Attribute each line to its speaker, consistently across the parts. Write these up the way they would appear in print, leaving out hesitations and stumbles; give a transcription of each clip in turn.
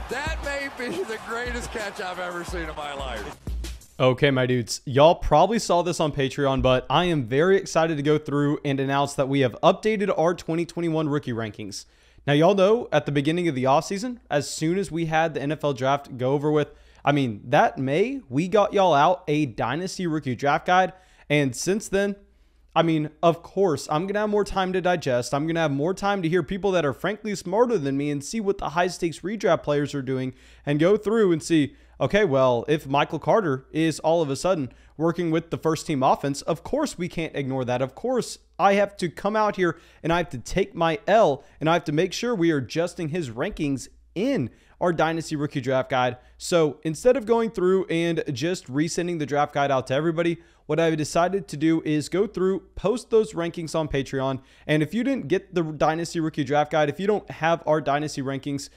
Speaker 1: That may be the greatest catch I've ever seen in my life.
Speaker 2: Okay, my dudes, y'all probably saw this on Patreon, but I am very excited to go through and announce that we have updated our 2021 rookie rankings. Now, y'all know at the beginning of the offseason, as soon as we had the NFL draft go over with, that May, we got y'all out a Dynasty rookie draft guide. And since then, of course, I'm going to have more time to digest. I'm going to have more time to hear people that are frankly smarter than me and see what the high stakes redraft players are doing and go through and see, okay, well, if Michael Carter is all of a sudden working with the first team offense, of course we can't ignore that. Of course, I have to come out here and I have to take my L and I have to make sure we are adjusting his rankings in our Dynasty Rookie Draft Guide. So instead of going through and just resending the draft guide out to everybody, what I've decided to do is go through, post those rankings on Patreon. And if you didn't get the Dynasty Rookie Draft Guide, if you don't have our Dynasty rankings,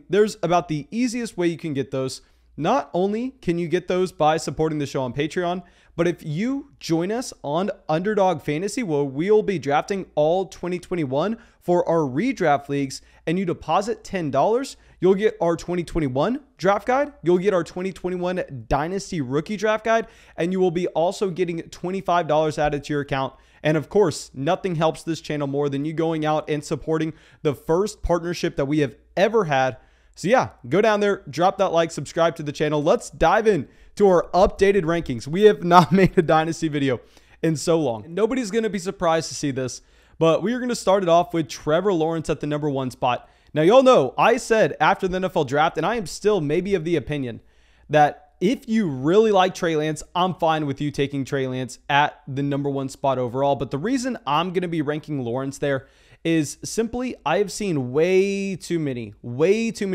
Speaker 2: there's about the easiest way you can get those. Not only can you get those by supporting the show on Patreon, but if you join us on Underdog Fantasy, where we'll be drafting all 2021 for our redraft leagues, and you deposit $10, you'll get our 2021 draft guide, you'll get our 2021 Dynasty Rookie Draft Guide, and you will be also getting $25 added to your account. And of course, nothing helps this channel more than you going out and supporting the first partnership that we have ever had. So yeah, go down there, drop that like, subscribe to the channel. Let's dive in to our updated rankings. We have not made a Dynasty video in so long. Nobody's going to be surprised to see this, but we are going to start it off with Trevor Lawrence at the #1 spot. Now, y'all know I said after the NFL draft, and I am still maybe of the opinion that if you really like Trey Lance, I'm fine with you taking Trey Lance at the #1 spot overall. But the reason I'm going to be ranking Lawrence there is simply I have seen way too many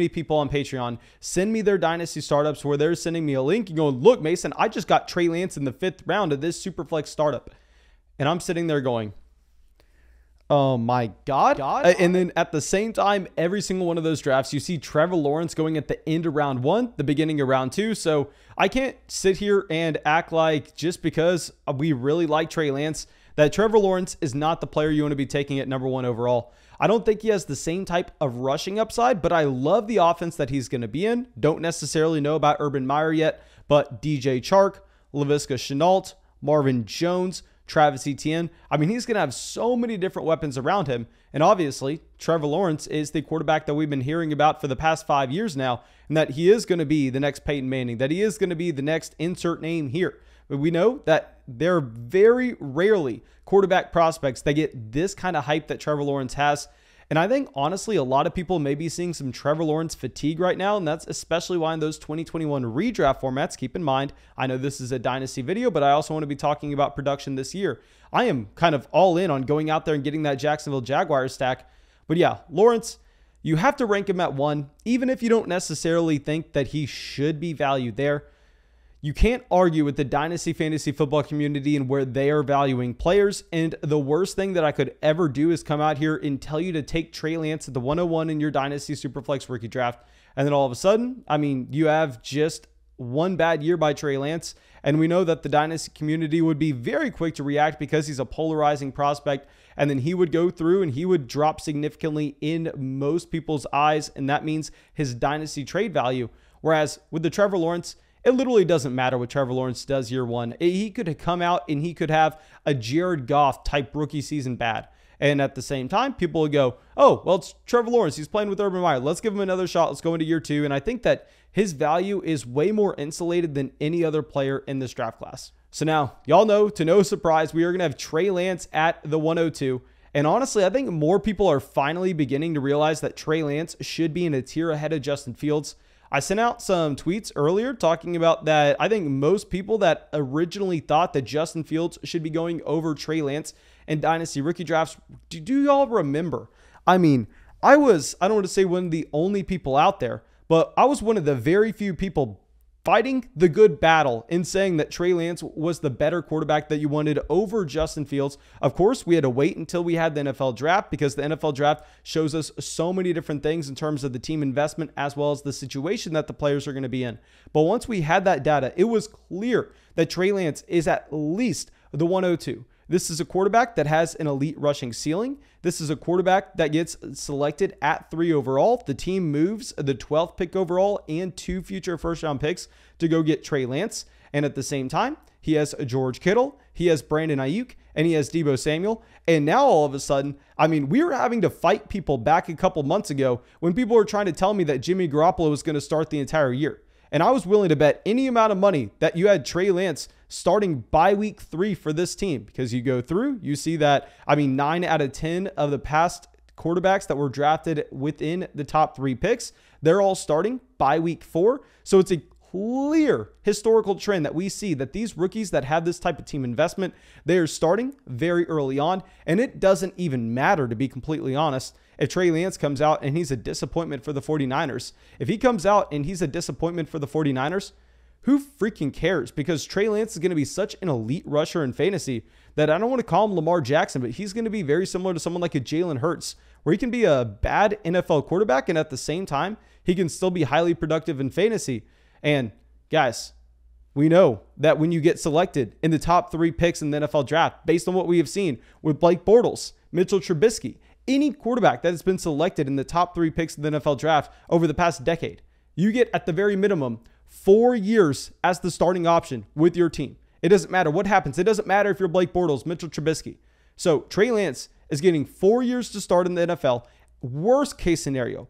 Speaker 2: people on Patreon send me their Dynasty startups where they're sending me a link and going, look, Mason, I just got Trey Lance in the 5th round of this Superflex startup. And I'm sitting there going, oh my God. And then at the same time, every single one of those drafts, you see Trevor Lawrence going at the end of round 1, the beginning of round 2. So I can't sit here and act like just because we really like Trey Lance, that Trevor Lawrence is not the player you want to be taking at #1 overall. I don't think he has the same type of rushing upside, but I love the offense that he's going to be in. Don't necessarily know about Urban Meyer yet, but DJ Chark, Laviska Shenault, Marvin Jones, Travis Etienne. He's going to have so many different weapons around him. And obviously, Trevor Lawrence is the quarterback that we've been hearing about for the past 5 years now, and that he is going to be the next Peyton Manning, that he is going to be the next insert name here. But we know that there are very rarely quarterback prospects that get this kind of hype that Trevor Lawrence has. And I think, honestly, a lot of people may be seeing some Trevor Lawrence fatigue right now, and that's especially why in those 2021 redraft formats, keep in mind, I know this is a Dynasty video, but I also want to be talking about production this year. I am kind of all in on going out there and getting that Jacksonville Jaguars stack. But yeah, Lawrence, you have to rank him at 1, even if you don't necessarily think that he should be valued there. You can't argue with the Dynasty Fantasy Football community and where they are valuing players. And the worst thing that I could ever do is come out here and tell you to take Trey Lance at the 101 in your Dynasty Superflex rookie draft. And then all of a sudden, you have just one bad year by Trey Lance. And we know that the Dynasty community would be very quick to react because he's a polarizing prospect. And then he would go through and he would drop significantly in most people's eyes. And that means his Dynasty trade value. Whereas with the Trevor Lawrence, it literally doesn't matter what Trevor Lawrence does year 1. He could come out and he could have a Jared Goff type rookie season bad. And at the same time, people would go, oh, well, it's Trevor Lawrence. He's playing with Urban Meyer. Let's give him another shot. Let's go into year 2. And I think that his value is way more insulated than any other player in this draft class. So now, y'all know, to no surprise, we are going to have Trey Lance at the 102. And honestly, I think more people are finally beginning to realize that Trey Lance should be in a tier ahead of Justin Fields. I sent out some tweets earlier talking about that. I think most people that originally thought that Justin Fields should be going over Trey Lance in Dynasty rookie drafts. Do y'all remember? I don't want to say one of the only people out there, but I was one of the very few people fighting the good battle in saying that Trey Lance was the better quarterback that you wanted over Justin Fields. Of course, we had to wait until we had the NFL draft because the NFL draft shows us so many different things in terms of the team investment as well as the situation that the players are going to be in. But once we had that data, it was clear that Trey Lance is at least the 102. This is a quarterback that has an elite rushing ceiling. This is a quarterback that gets selected at 3 overall. The team moves the 12th pick overall and 2 future first-round picks to go get Trey Lance. And at the same time, he has George Kittle, he has Brandon Ayuk, and he has Deebo Samuel. And now all of a sudden, I mean, we were having to fight people back a couple months ago when people were trying to tell me that Jimmy Garoppolo was going to start the entire year. And I was willing to bet any amount of money that you had Trey Lance starting by week 3 for this team, because you go through, you see that, I mean, 9 out of 10 of the past quarterbacks that were drafted within the top 3 picks, they're all starting by week 4. So it's a clear historical trend that we see that these rookies that have this type of team investment, they are starting very early on. And it doesn't even matter, to be completely honest, if Trey Lance comes out and he's a disappointment for the 49ers. If he comes out and he's a disappointment for the 49ers, who freaking cares? Because Trey Lance is going to be such an elite rusher in fantasy that I don't want to call him Lamar Jackson, but he's going to be very similar to someone like a Jalen Hurts, where he can be a bad NFL quarterback and at the same time, he can still be highly productive in fantasy. And guys, we know that when you get selected in the top 3 picks in the NFL draft, based on what we have seen with Blake Bortles, Mitchell Trubisky, any quarterback that has been selected in the top 3 picks in the NFL draft over the past decade, you get at the very minimum 4 years as the starting option with your team. It doesn't matter what happens. It doesn't matter if you're Blake Bortles, Mitchell Trubisky. So Trey Lance is getting 4 years to start in the NFL. Worst case scenario,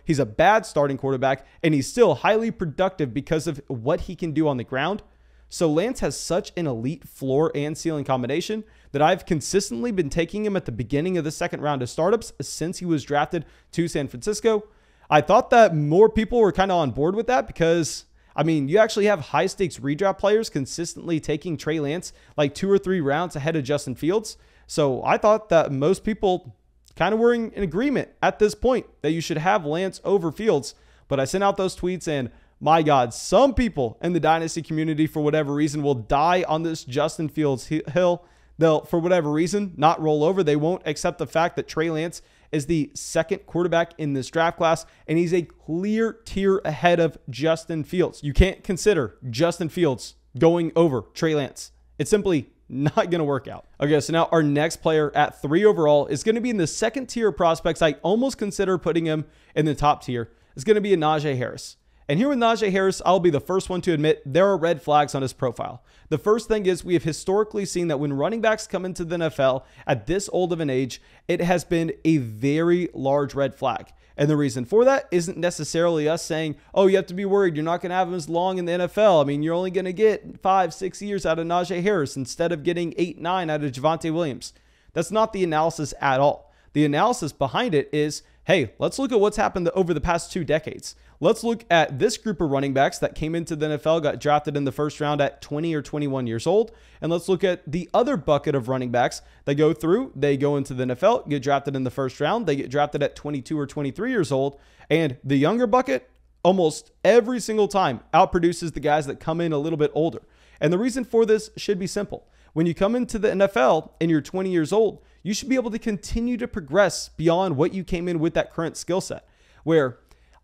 Speaker 2: he's a bad starting quarterback and he's still highly productive because of what he can do on the ground. So Lance has such an elite floor and ceiling combination that I've consistently been taking him at the beginning of the second round of startups since he was drafted to San Francisco. I thought that more people were kind of on board with that because, I mean, you actually have high stakes redraft players consistently taking Trey Lance like 2 or 3 rounds ahead of Justin Fields. So I thought that most people kind of were in agreement at this point that you should have Lance over Fields. But I sent out those tweets and my God, some people in the Dynasty community, for whatever reason, will die on this Justin Fields hill. They'll, for whatever reason, not roll over. They won't accept the fact that Trey Lance is the second quarterback in this draft class, and he's a clear tier ahead of Justin Fields. You can't consider Justin Fields going over Trey Lance. It's simply not going to work out. Okay, so now our next player at 3 overall is going to be in the second tier of prospects. I almost consider putting him in the top tier. It's going to be a Najee Harris. And here with Najee Harris, I'll be the first one to admit there are red flags on his profile. The first thing is we have historically seen that when running backs come into the NFL at this old of an age, it has been a very large red flag. And the reason for that isn't necessarily us saying, oh, you have to be worried you're not going to have him as long in the NFL. I mean, you're only going to get 5-6 years out of Najee Harris instead of getting 8-9 out of Javonte Williams. That's not the analysis at all. The analysis behind it is, hey, let's look at what's happened over the past 2 decades. Let's look at this group of running backs that came into the NFL, got drafted in the first round at 20 or 21 years old. And let's look at the other bucket of running backs that go through. They go into the NFL, get drafted in the first round. They get drafted at 22 or 23 years old. And the younger bucket, almost every single time, outproduces the guys that come in a little bit older. And the reason for this should be simple. When you come into the NFL and you're 20 years old, you should be able to continue to progress beyond what you came in with that current skill set. Where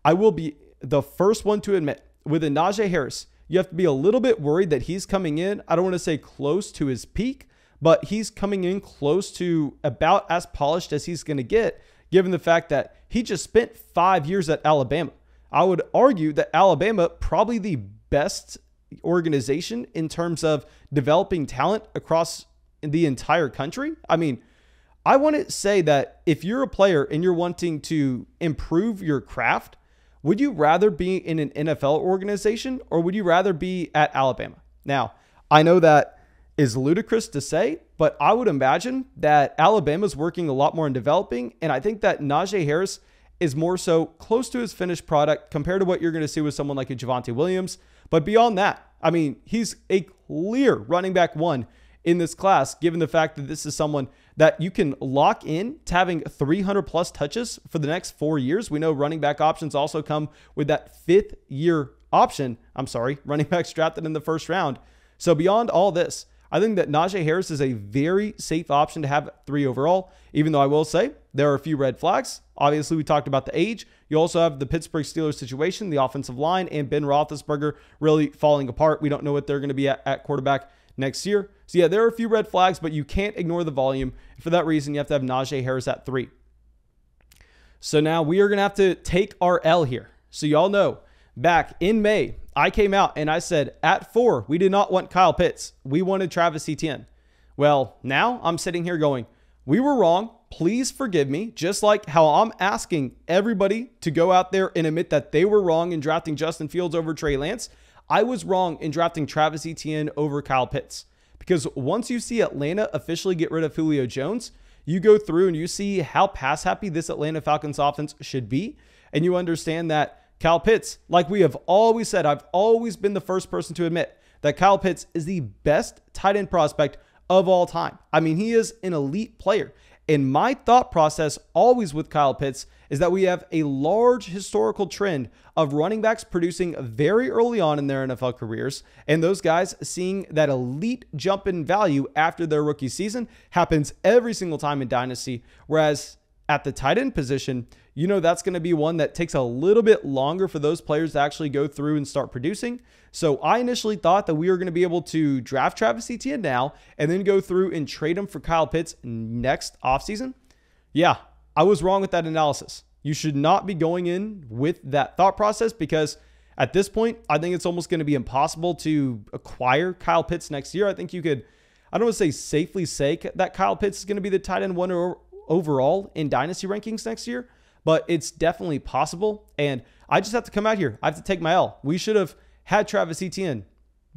Speaker 2: I will be the first one to admit, with a Najee Harris, you have to be a little bit worried that he's coming in, I don't want to say close to his peak, but he's coming in close to about as polished as he's going to get, given the fact that he just spent 5 years at Alabama. I would argue that Alabama, probably the best organization in terms of developing talent across the entire country. I mean, I want to say that if you're a player and you're wanting to improve your craft, would you rather be in an NFL organization or would you rather be at Alabama? Now, I know that is ludicrous to say, but I would imagine that Alabama's working a lot more in developing, and I think that Najee Harris is more so close to his finished product compared to what you're going to see with someone like a Javonte Williams. But beyond that, I mean, he's a clear running back 1 in this class, given the fact that this is someone that you can lock in to having 300 plus touches for the next 4 years. We know running back options also come with that 5th year option. Running backs drafted in the first round. So beyond all this, I think that Najee Harris is a very safe option to have 3 overall, even though I will say there are a few red flags. Obviously, we talked about the age. You also have the Pittsburgh Steelers situation, the offensive line, and Ben Roethlisberger really falling apart. We don't know what they're going to be at quarterback next year. So yeah, there are a few red flags, but you can't ignore the volume. For that reason, you have to have Najee Harris at 3. So now we are going to have to take our L here. So y'all know, back in May, I came out and I said at 4, we did not want Kyle Pitts. We wanted Travis Etienne. Well, now I'm sitting here going, we were wrong. Please forgive me. Just like how I'm asking everybody to go out there and admit that they were wrong in drafting Justin Fields over Trey Lance, I was wrong in drafting Travis Etienne over Kyle Pitts. Because once you see Atlanta officially get rid of Julio Jones, you go through and you see how pass happy this Atlanta Falcons offense should be. And you understand that Kyle Pitts, like we have always said, I've always been the first person to admit that Kyle Pitts is the best tight end prospect of all time. I mean, he is an elite player. And my thought process always with Kyle Pitts is that we have a large historical trend of running backs producing very early on in their NFL careers, and those guys seeing that elite jump in value after their rookie season happens every single time in Dynasty, whereas at the tight end position, you know that's going to be one that takes a little bit longer for those players to actually go through and start producing. So I initially thought that we were going to be able to draft Travis Etienne now and then go through and trade him for Kyle Pitts next offseason. Yeah, I was wrong with that analysis. You should not be going in with that thought process because at this point, I think it's almost going to be impossible to acquire Kyle Pitts next year. I think you could, I don't want to say safely say that Kyle Pitts is going to be the tight end 1 overall in Dynasty rankings next year, but it's definitely possible. And I just have to come out here. I have to take my L. We should have had Travis Etienne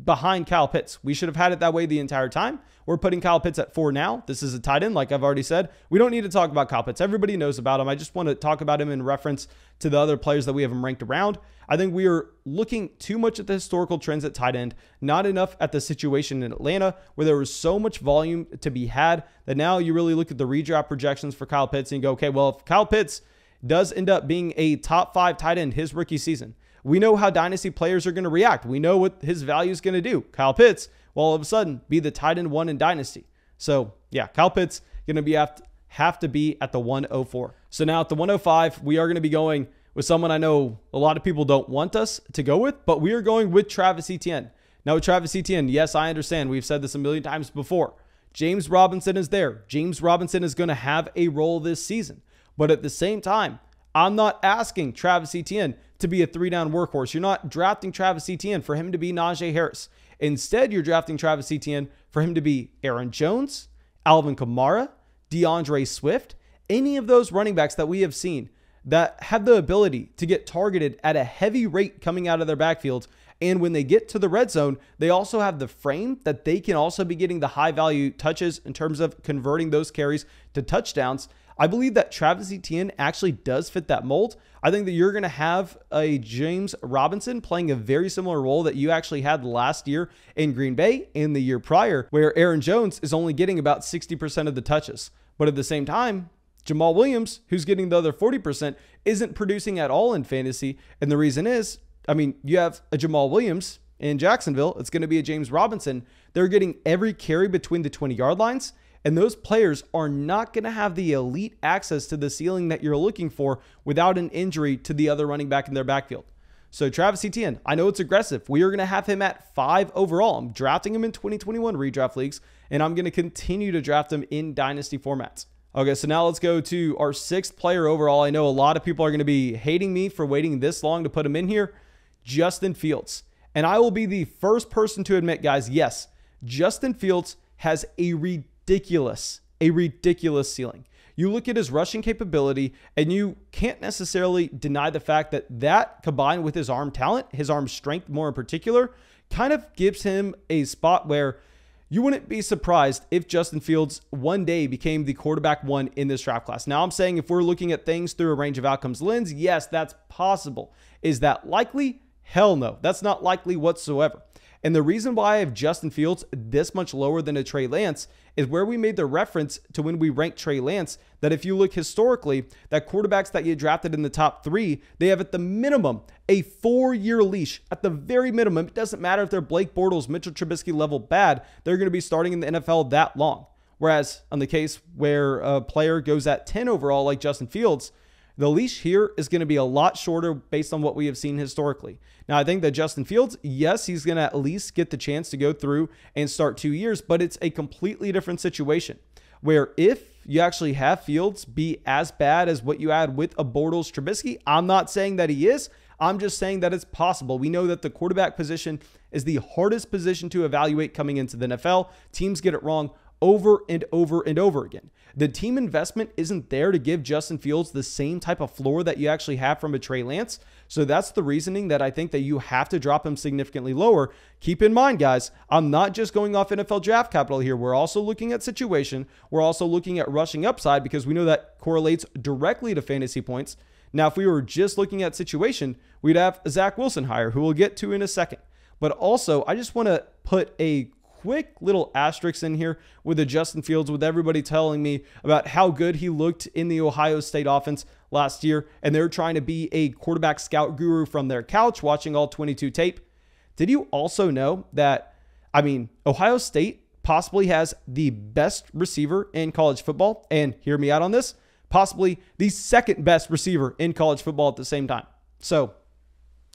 Speaker 2: behind Kyle Pitts. We should have had it that way the entire time. We're putting Kyle Pitts at 4 now. This is a tight end, like I've already said. We don't need to talk about Kyle Pitts. Everybody knows about him. I just want to talk about him in reference to the other players that we have him ranked around. I think we are looking too much at the historical trends at tight end, not enough at the situation in Atlanta where there was so much volume to be had that now you really look at the redraft projections for Kyle Pitts and you go, okay, well, if Kyle Pitts does end up being a top 5 tight end his rookie season, we know how Dynasty players are going to react. We know what his value is going to do. Kyle Pitts will all of a sudden be the tight end 1 in Dynasty. So yeah, Kyle Pitts going to be have to be at the 104. So now at the 105, we are going to be going with someone I know a lot of people don't want us to go with, but we are going with Travis Etienne. Now with Travis Etienne, yes, I understand. We've said this a million times before. James Robinson is there. James Robinson is going to have a role this season. But at the same time, I'm not asking Travis Etienne to be a 3-down workhorse. You're not drafting Travis Etienne for him to be Najee Harris. Instead, you're drafting Travis Etienne for him to be Aaron Jones, Alvin Kamara, DeAndre Swift, any of those running backs that we have seen that have the ability to get targeted at a heavy rate coming out of their backfields. And when they get to the red zone, they also have the frame that they can also be getting the high value touches in terms of converting those carries to touchdowns. I believe that Travis Etienne actually does fit that mold. I think that you're going to have a James Robinson playing a very similar role that you actually had last year in Green Bay and the year prior, where Aaron Jones is only getting about 60% of the touches. But at the same time, Jamar Williams, who's getting the other 40%, isn't producing at all in fantasy. And the reason is, I mean, you have a Jamar Williams in Jacksonville. It's going to be a James Robinson. They're getting every carry between the 20-yard lines. And those players are not going to have the elite access to the ceiling that you're looking for without an injury to the other running back in their backfield. So Travis Etienne, I know it's aggressive. We are going to have him at 5 overall. I'm drafting him in 2021 redraft leagues, and I'm going to continue to draft him in dynasty formats. Okay, so now let's go to our 6th player overall. I know a lot of people are going to be hating me for waiting this long to put him in here. Justin Fields. And I will be the first person to admit, guys, yes, Justin Fields has a ridiculous ceiling. You look at his rushing capability and you can't necessarily deny the fact that that combined with his arm talent, his arm strength more in particular, kind of gives him a spot where you wouldn't be surprised if Justin Fields one day became the quarterback 1 in this draft class. Now I'm saying if we're looking at things through a range of outcomes lens, yes, that's possible. Is that likely? Hell no, that's not likely whatsoever. And the reason why I have Justin Fields this much lower than a Trey Lance is where we made the reference to when we ranked Trey Lance, that if you look historically, that quarterbacks that get drafted in the top 3, they have at the minimum a 4-year leash. At the very minimum, it doesn't matter if they're Blake Bortles, Mitchell Trubisky level bad, they're going to be starting in the NFL that long. Whereas on the case where a player goes at 10 overall like Justin Fields, The leash here is going to be a lot shorter based on what we have seen historically. Now, I think that Justin Fields, yes, he's going to at least get the chance to go through and start 2 years, but it's a completely different situation where if you actually have Fields be as bad as what you had with a Bortles Trubisky, I'm not saying that he is. I'm just saying that it's possible. We know that the quarterback position is the hardest position to evaluate coming into the NFL. Teams get it wrong over and over and over again. The team investment isn't there to give Justin Fields the same type of floor that you actually have from a Trey Lance. So that's the reasoning that I think that you have to drop him significantly lower. Keep in mind, guys, I'm not just going off NFL draft capital here. We're also looking at situation. We're also looking at rushing upside because we know that correlates directly to fantasy points. Now, if we were just looking at situation, we'd have Zach Wilson higher, who we'll get to in a second. But also, I just want to put a quick little asterisk in here with the Justin Fields, with everybody telling me about how good he looked in the Ohio State offense last year, and they're trying to be a quarterback scout guru from their couch watching all 22 tape. Did you also know that, Ohio State possibly has the best receiver in college football, and hear me out on this, possibly the second best receiver in college football at the same time. So,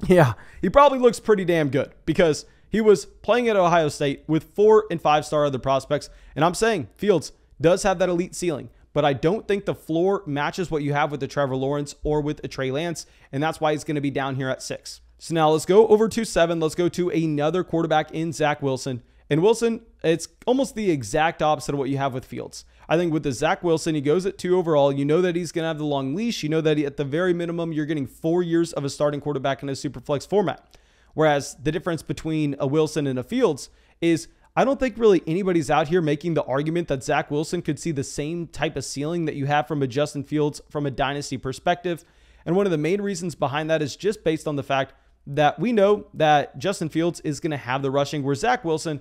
Speaker 2: yeah, he probably looks pretty damn good because he was playing at Ohio State with 4- and 5-star other prospects. And I'm saying Fields does have that elite ceiling, but I don't think the floor matches what you have with the Trevor Lawrence or with a Trey Lance. And that's why he's going to be down here at 6. So now let's go over to 7. Let's go to another quarterback in Zach Wilson. And Wilson, it's almost the exact opposite of what you have with Fields. I think with the Zach Wilson, he goes at 2 overall. You know that he's going to have the long leash. You know that at the very minimum, you're getting 4 years of a starting quarterback in a super flex format. Whereas the difference between a Wilson and a Fields is I don't think really anybody's out here making the argument that Zach Wilson could see the same type of ceiling that you have from a Justin Fields from a dynasty perspective. And one of the main reasons behind that is just based on the fact that we know that Justin Fields is going to have the rushing, where Zach Wilson,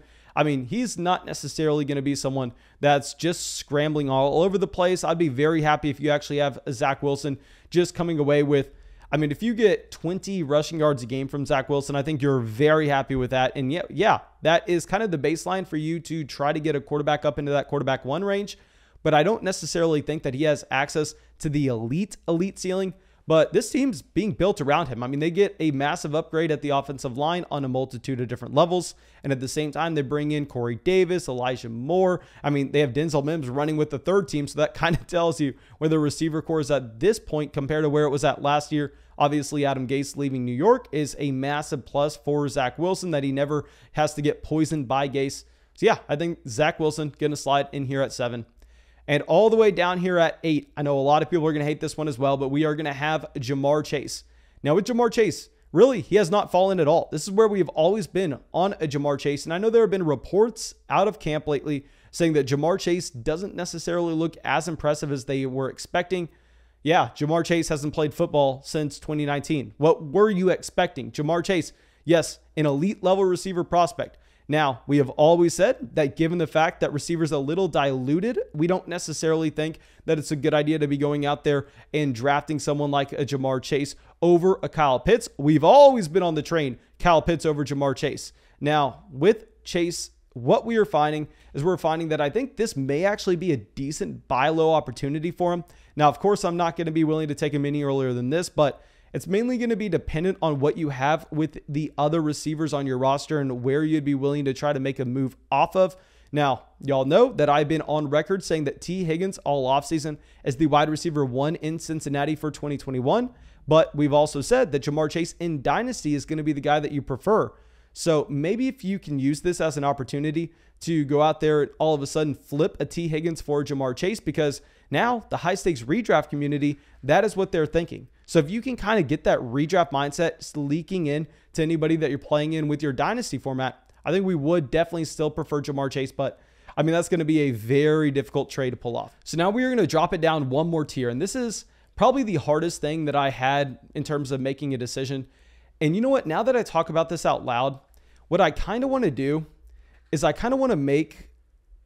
Speaker 2: he's not necessarily going to be someone that's just scrambling all over the place. I'd be very happy if you actually have a Zach Wilson just coming away with, if you get 20 rushing yards a game from Zach Wilson, I think you're very happy with that. And yeah, that is kind of the baseline for you to try to get a quarterback up into that quarterback 1 range. But I don't necessarily think that he has access to the elite ceiling. But this team's being built around him. They get a massive upgrade at the offensive line on a multitude of different levels. And at the same time, they bring in Corey Davis, Elijah Moore. They have Denzel Mims running with the 3rd team. So that kind of tells you where the receiver core is at this point compared to where it was at last year. Obviously, Adam Gase leaving New York is a massive plus for Zach Wilson, that he never has to get poisoned by Gase. So yeah, I think Zach Wilson going to slide in here at 7. And all the way down here at 8, I know a lot of people are going to hate this one as well, but we are going to have Jamar Chase. Now with Jamar Chase, really, he has not fallen at all. This is where we've always been on a Jamar Chase. And I know there have been reports out of camp lately saying that Jamar Chase doesn't necessarily look as impressive as they were expecting. Yeah, Jamar Chase hasn't played football since 2019. What were you expecting? Jamar Chase, yes, an elite level receiver prospect. Now, we have always said that given the fact that receivers are a little diluted, we don't necessarily think that it's a good idea to be going out there and drafting someone like a Jamar Chase over a Kyle Pitts. We've always been on the train, Kyle Pitts over Jamar Chase. Now, with Chase, what we are finding is we're finding that I think this may actually be a decent buy low opportunity for him. Now, of course, I'm not going to be willing to take him any earlier than this, but it's mainly going to be dependent on what you have with the other receivers on your roster and where you'd be willing to try to make a move off of. Now, y'all know that I've been on record saying that T. Higgins all offseason is the wide receiver 1 in Cincinnati for 2021. But we've also said that Jamar Chase in Dynasty is going to be the guy that you prefer. So maybe if you can use this as an opportunity to go out there and all of a sudden flip a T. Higgins for Jamar Chase, because now the high stakes redraft community, that is what they're thinking. So if you can kind of get that redraft mindset leaking in to anybody that you're playing in with your dynasty format, I think we would definitely still prefer Jamar Chase, but that's going to be a very difficult trade to pull off. So now we are going to drop it down 1 more tier. And this is probably the hardest thing that I had in terms of making a decision. And you know what? Now that I talk about this out loud, what I kind of want to do is I kind of want to make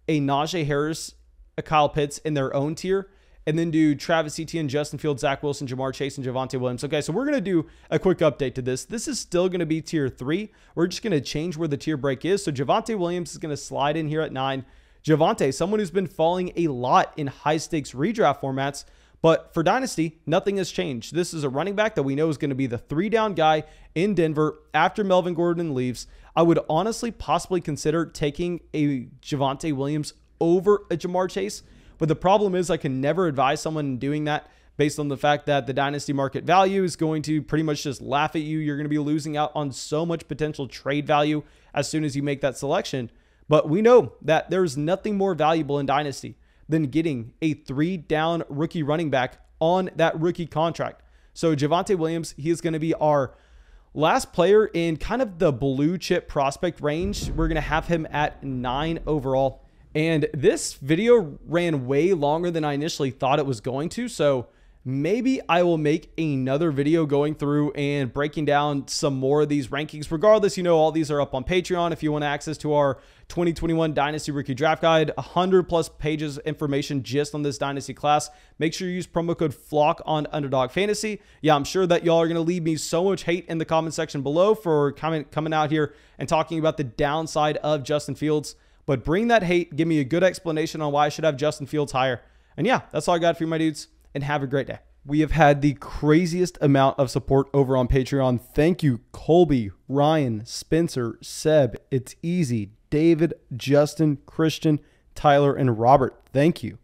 Speaker 2: a Najee Harris, a Kyle Pitts in their own tier, and then do Travis Etienne, Justin Fields, Zach Wilson, Jamar Chase, and Javonte Williams. Okay, so we're going to do a quick update to this. This is still going to be tier 3. We're just going to change where the tier break is. So Javonte Williams is going to slide in here at 9. Javonte, someone who's been falling a lot in high stakes redraft formats, But for Dynasty, nothing has changed. This is a running back that we know is going to be the 3-down guy in Denver after Melvin Gordon leaves. I would honestly possibly consider taking a Javonte Williams over a Jamar Chase. But the problem is I can never advise someone doing that based on the fact that the Dynasty market value is going to pretty much just laugh at you. You're going to be losing out on so much potential trade value as soon as you make that selection. But we know that there's nothing more valuable in Dynasty than getting a 3-down rookie running back on that rookie contract. So Javonte Williams, he is going to be our last player in kind of the blue chip prospect range. We're going to have him at 9 overall. And this video ran way longer than I initially thought it was going to. So maybe I will make another video going through and breaking down some more of these rankings. Regardless, you know, all these are up on Patreon. If you want access to our 2021 Dynasty Rookie Draft Guide, 100+ pages of information just on this Dynasty class. Make sure you use promo code FLOCK on Underdog Fantasy. Yeah, I'm sure that y'all are going to leave me so much hate in the comment section below for coming out here and talking about the downside of Justin Fields. But bring that hate. Give me a good explanation on why I should have Justin Fields higher. And yeah, that's all I got for you, my dudes. And have a great day. We have had the craziest amount of support over on Patreon. Thank you, Colby, Ryan, Spencer, Seb, It's Easy, David, Justin, Christian, Tyler, and Robert. Thank you.